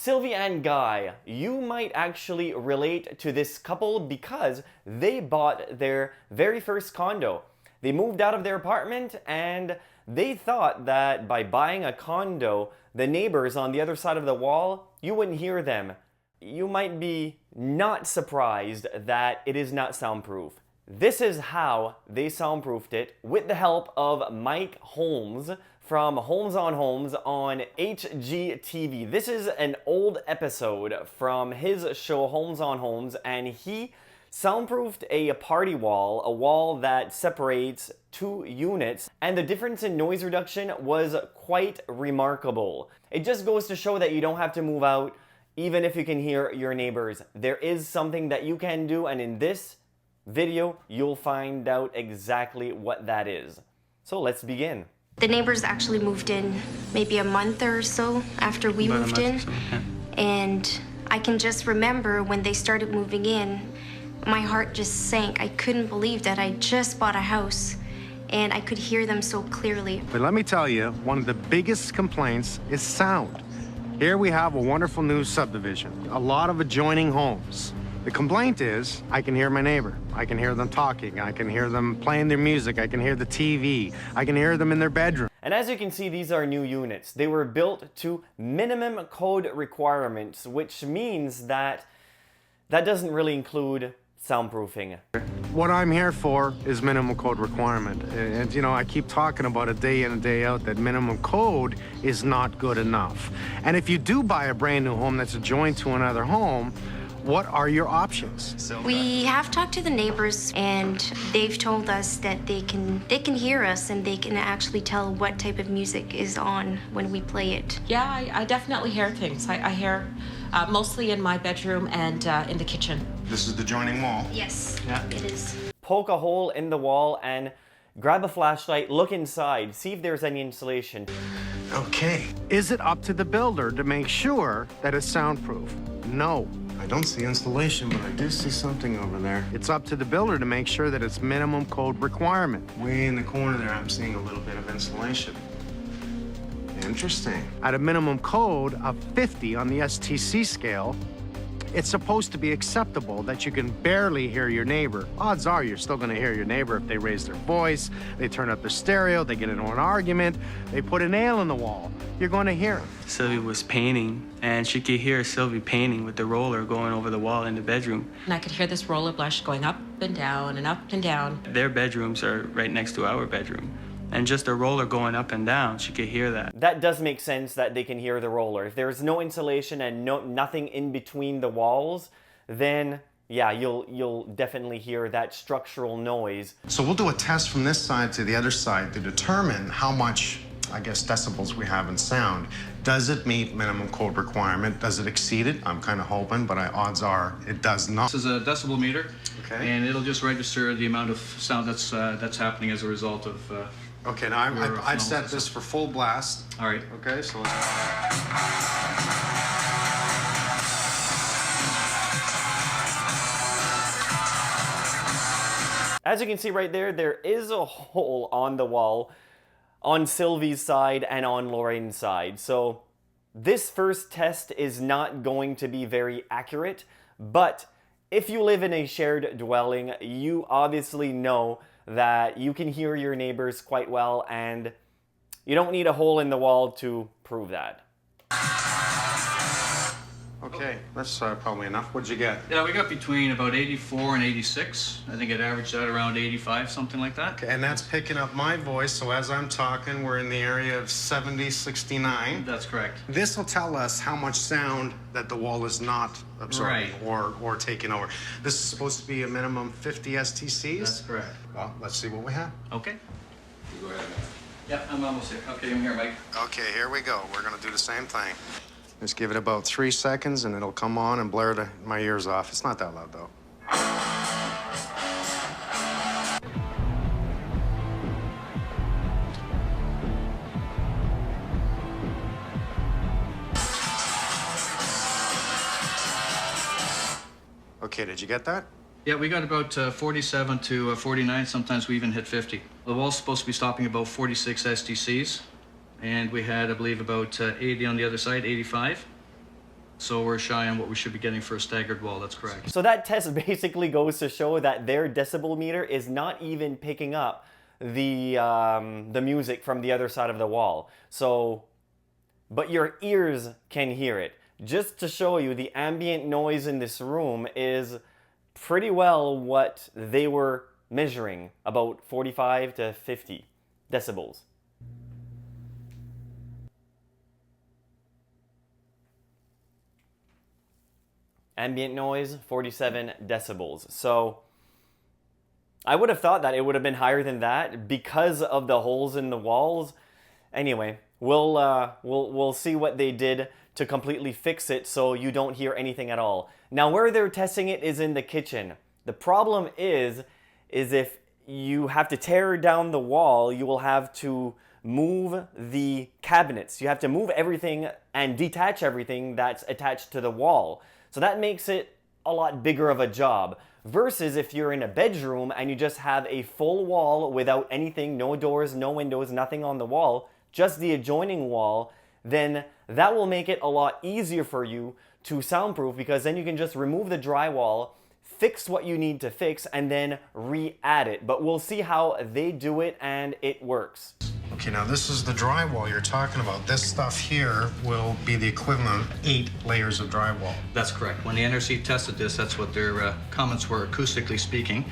Sylvie and Guy, you might actually relate to this couple because they bought their very first condo. They moved out of their apartment and they thought that by buying a condo, the neighbors on the other side of the wall, you wouldn't hear them. You might be not surprised that it is not soundproof. This is how they soundproofed it with the help of Mike Holmes from Holmes on HGTV. This is an old episode from his show Holmes on Homes, and he soundproofed a party wall, a wall that separates two units, and the difference in noise reduction was quite remarkable. It just goes to show that you don't have to move out even if you can hear your neighbors. There is something that you can do, and in this video you'll find out exactly what that is. So let's begin. The neighbors actually moved in maybe a month or so after we moved in. And I can just remember when they started moving in, my heart just sank. I couldn't believe that I just bought a house and I could hear them so clearly. But let me tell you, one of the biggest complaints is sound. Here we have a wonderful new subdivision, a lot of adjoining homes. The complaint is, I can hear my neighbor. I can hear them talking. I can hear them playing their music. I can hear the TV. I can hear them in their bedroom. And as you can see, these are new units. They were built to minimum code requirements, which means that doesn't really include soundproofing. What I'm here for is minimum code requirement. And you know, I keep talking about it day in and day out that minimum code is not good enough. And if you do buy a brand new home that's adjoined to another home, what are your options? We have talked to the neighbors and they've told us that they can hear us and they can actually tell what type of music is on when we play it. Yeah, I definitely hear things. I hear mostly in my bedroom and in the kitchen. This is the joining wall. Yes, yeah. It is. Poke a hole in the wall and grab a flashlight, look inside, see if there's any insulation. Okay. Is it up to the builder to make sure that it's soundproof? No. I don't see insulation, but I do see something over there. It's up to the builder to make sure that it's minimum code requirement. Way in the corner there, I'm seeing a little bit of insulation. Interesting. At a minimum code of 50 on the STC scale, it's supposed to be acceptable that you can barely hear your neighbor. Odds are you're still gonna hear your neighbor if they raise their voice, they turn up their stereo, they get into an argument, they put a nail in the wall. You're gonna hear them. Sylvie was painting, and she could hear Sylvie painting with the roller going over the wall in the bedroom. And I could hear this roller brush going up and down and up and down. Their bedrooms are right next to our bedroom. And just a roller going up and down, she could hear that. That does make sense that they can hear the roller. If there's no insulation and nothing in between the walls, then yeah, you'll definitely hear that structural noise. So we'll do a test from this side to the other side to determine how much, I guess, decibels we have in sound. Does it meet minimum code requirement? Does it exceed it? I'm kind of hoping, but odds are it does not. This is a decibel meter, okay, and it'll just register the amount of sound that's happening as a result of. Okay, now I've set this for full blast. All right. Okay, so let's. As you can see right there, there is a hole on the wall on Sylvie's side and on Lorraine's side. So this first test is not going to be very accurate, but if you live in a shared dwelling, you obviously know that you can hear your neighbors quite well, and you don't need a hole in the wall to prove that. Okay, that's probably enough. What'd you get? Yeah, we got between about 84 and 86. I think it averaged out around 85, something like that. Okay, and that's picking up my voice, so as I'm talking, we're in the area of 70, 69. That's correct. This will tell us how much sound that the wall is not absorbing or taking over. This is supposed to be a minimum 50 STCs? That's correct. Well, let's see what we have. Okay. You go ahead. Yeah, I'm almost here. Okay, I'm here, Mike. Okay, here we go. We're gonna do the same thing. Just give it about 3 seconds and it'll come on and blare my ears off. It's not that loud though. Okay, did you get that? Yeah, we got about 47 to 49. Sometimes we even hit 50. The wall's supposed to be stopping about 46 STCs. And we had, I believe, about 80 on the other side, 85. So we're shy on what we should be getting for a staggered wall, that's correct. So that test basically goes to show that their decibel meter is not even picking up the music from the other side of the wall. So, but your ears can hear it. Just to show you, the ambient noise in this room is pretty well what they were measuring, about 45 to 50 decibels. Ambient noise, 47 decibels. So I would have thought that it would have been higher than that because of the holes in the walls. Anyway, we'll see what they did to completely fix it so you don't hear anything at all. Now, where they're testing it is in the kitchen. The problem is if you have to tear down the wall, you will have to move the cabinets. You have to move everything and detach everything that's attached to the wall. So that makes it a lot bigger of a job. Versus if you're in a bedroom and you just have a full wall without anything, no doors, no windows, nothing on the wall, just the adjoining wall, then that will make it a lot easier for you to soundproof, because then you can just remove the drywall, fix what you need to fix, and then re-add it. But we'll see how they do it, and it works. Okay, now this is the drywall you're talking about. This stuff here will be the equivalent of 8 layers of drywall. That's correct. When the NRC tested this, that's what their comments were, acoustically speaking.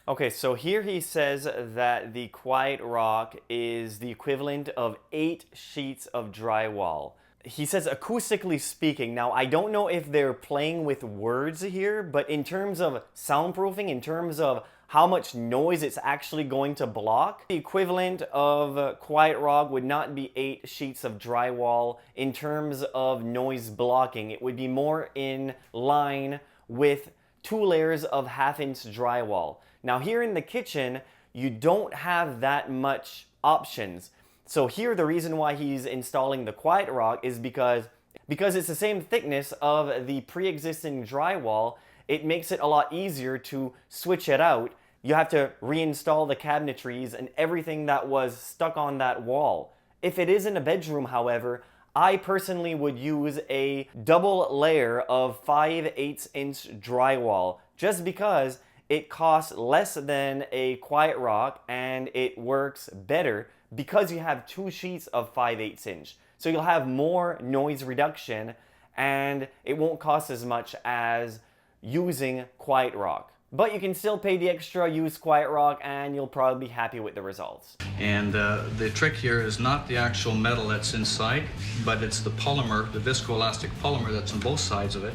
Okay, so here he says that the Quiet Rock is the equivalent of 8 sheets of drywall. He says acoustically speaking. Now, I don't know if they're playing with words here, but in terms of soundproofing, in terms of how much noise it's actually going to block, the equivalent of Quiet Rock would not be 8 sheets of drywall in terms of noise blocking. It would be more in line with 2 layers of 1/2-inch drywall. Now here in the kitchen, you don't have that much options. So here the reason why he's installing the Quiet Rock is because it's the same thickness of the pre-existing drywall. It makes it a lot easier to switch it out. You have to reinstall the cabinetries and everything that was stuck on that wall. If it is in a bedroom, however, I personally would use a double layer of 5/8-inch drywall, just because it costs less than a Quiet Rock and it works better because you have 2 sheets of 5/8-inch. So you'll have more noise reduction and it won't cost as much as using Quiet Rock. But you can still pay the extra, use Quiet Rock, and you'll probably be happy with the results. And the trick here is not the actual metal that's inside, but it's the polymer, the viscoelastic polymer that's on both sides of it,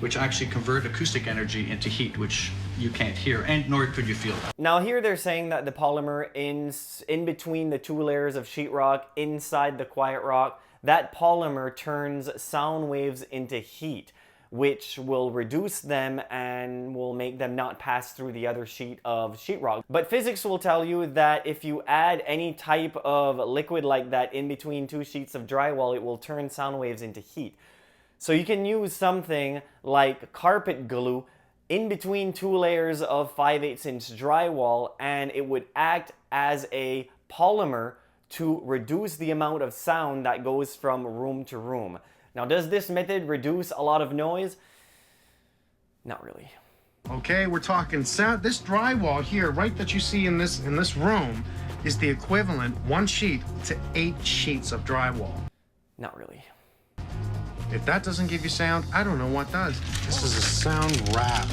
which actually convert acoustic energy into heat, which you can't hear, and nor could you feel. Now here they're saying that the polymer in between the 2 layers of sheetrock inside the Quiet Rock, that polymer turns sound waves into heat, which will reduce them and will make them not pass through the other sheet of sheetrock. But physics will tell you that if you add any type of liquid like that in between 2 sheets of drywall, it will turn sound waves into heat. So you can use something like carpet glue in between 2 layers of 5/8-inch drywall, and it would act as a polymer to reduce the amount of sound that goes from room to room. Now, does this method reduce a lot of noise? Not really. Okay, we're talking sound. This drywall here, right, that you see in this room, is the equivalent, 1 sheet, to 8 sheets of drywall. Not really. If that doesn't give you sound, I don't know what does. This is a sound wrap.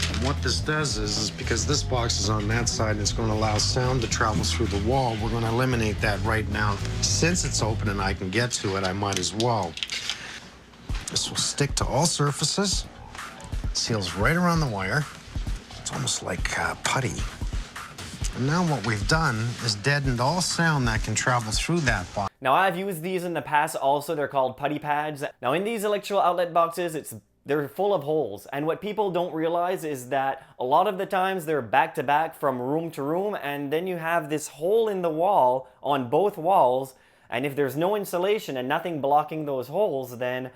And what this does is because this box is on that side and it's going to allow sound to travel through the wall, we're going to eliminate that right now. Since it's open and I can get to it, I might as well. This will stick to all surfaces. It seals right around the wire. It's almost like putty. And now what we've done is deadened all sound that can travel through that box. Now, I've used these in the past also. They're called putty pads. Now, in these electrical outlet boxes, they're full of holes. And what people don't realize is that a lot of the times they're back to back from room to room, and then you have this hole in the wall on both walls. And if there's no insulation and nothing blocking those holes, then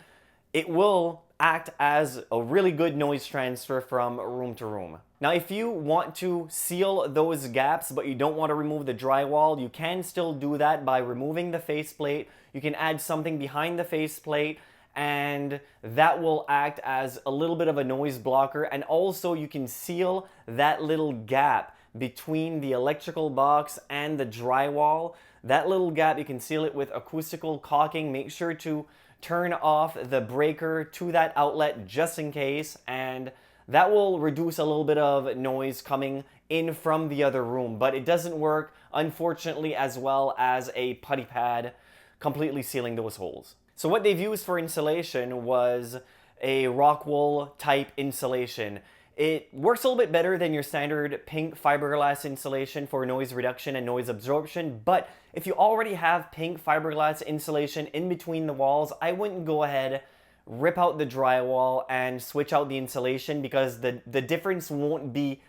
it will act as a really good noise transfer from room to room. Now, if you want to seal those gaps, but you don't want to remove the drywall, you can still do that by removing the faceplate. You can add something behind the faceplate and that will act as a little bit of a noise blocker. And also you can seal that little gap between the electrical box and the drywall. That little gap, you can seal it with acoustical caulking. Make sure to turn off the breaker to that outlet just in case, and that will reduce a little bit of noise coming in from the other room. But it doesn't work, unfortunately, as well as a putty pad completely sealing those holes. So what they've used for insulation was a rock wool type insulation. It works a little bit better than your standard pink fiberglass insulation for noise reduction and noise absorption, but if you already have pink fiberglass insulation in between the walls, I wouldn't go ahead, rip out the drywall and switch out the insulation, because the difference won't be,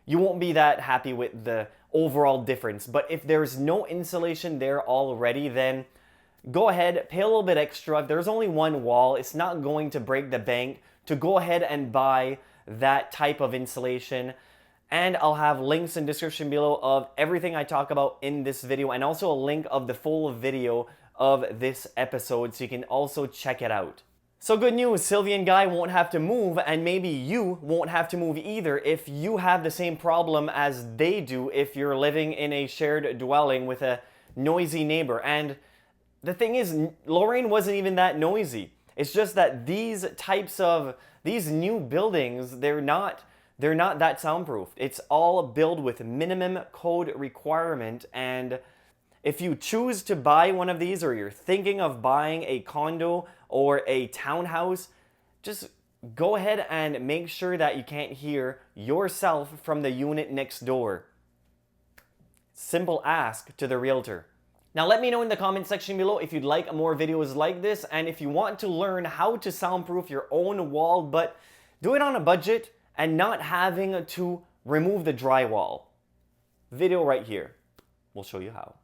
you won't be that happy with the overall difference. But if there's no insulation there already, then go ahead, pay a little bit extra. If there's only one wall, it's not going to break the bank to go ahead and buy that type of insulation. And I'll have links in the description below of everything I talk about in this video, and also a link of the full video of this episode so you can also check it out. So good news, Sylvie and Guy won't have to move, and maybe you won't have to move either if you have the same problem as they do if you're living in a shared dwelling with a noisy neighbor. And the thing is, Lorraine wasn't even that noisy. It's just that these new buildings, they're not that soundproof. It's all built with minimum code requirement, and if you choose to buy one of these, or you're thinking of buying a condo or a townhouse, just go ahead and make sure that you can't hear yourself from the unit next door. Simple ask to the realtor. Now let me know in the comment section below if you'd like more videos like this, and if you want to learn how to soundproof your own wall, but do it on a budget and not having to remove the drywall. Video right here will show you how.